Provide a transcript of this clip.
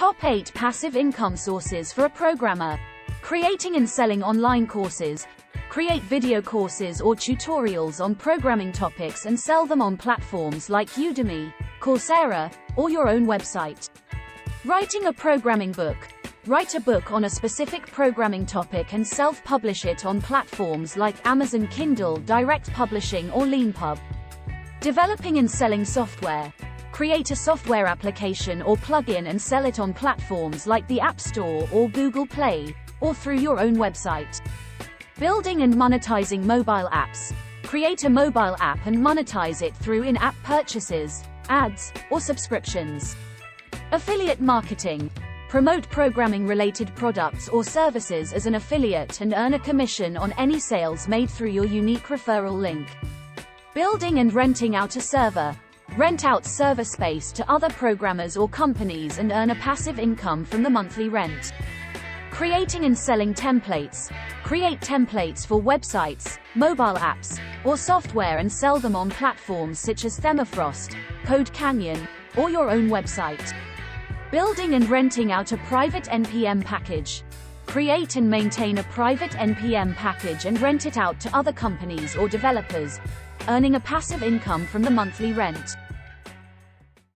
Top 8 Passive Income Sources for a Programmer. Creating and selling online courses. Create video courses or tutorials on programming topics and sell them on platforms like Udemy, Coursera, or your own website. Writing a programming book. Write a book on a specific programming topic and self-publish it on platforms like Amazon Kindle Direct Publishing or Leanpub. Developing and selling software. Create a software application or plugin and sell it on platforms like the App Store or Google Play, or through your own website. Building and monetizing mobile apps. Create a mobile app and monetize it through in-app purchases, ads, or subscriptions. Affiliate marketing. Promote programming-related products or services as an affiliate and earn a commission on any sales made through your unique referral link. Building and renting out a server. Rent out server space to other programmers or companies and earn a passive income from the monthly rent. Creating and selling templates. Create templates for websites, mobile apps, or software and sell them on platforms such as Themifrost, Code Canyon, or your own website. Building and renting out a private NPM package. Create and maintain a private NPM package and rent it out to other companies or developers, earning a passive income from the monthly rent.